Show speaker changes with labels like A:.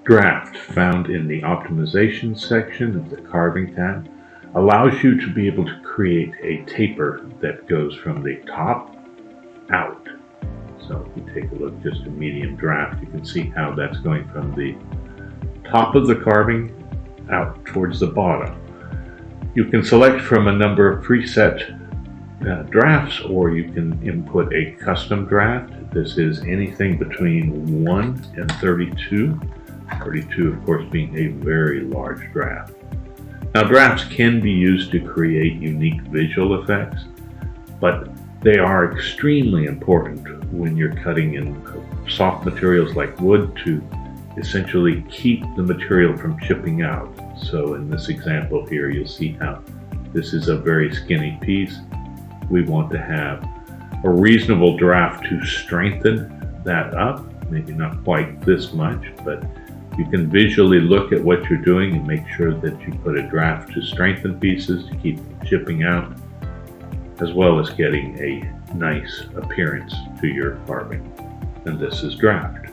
A: Draft, found in the Optimization section of the Carving tab, allows you to be able to create a taper that goes from the top out. So if you take a look, just a medium draft, you can see how that's going from the top of the carving out towards the bottom. You can select from a number of preset drafts, or you can input a custom draft. This is anything between 1 and 32. 32, of course, being a very large draft. Now, drafts can be used to create unique visual effects, but they are extremely important when you're cutting in soft materials like wood to essentially keep the material from chipping out. So in this example here, you'll see how this is a very skinny piece. We want to have a reasonable draft to strengthen that up, maybe not quite this much, but you can visually look at what you're doing and make sure that you put a draft to strengthen pieces to keep them chipping out, as well as getting a nice appearance to your carving. And this is draft.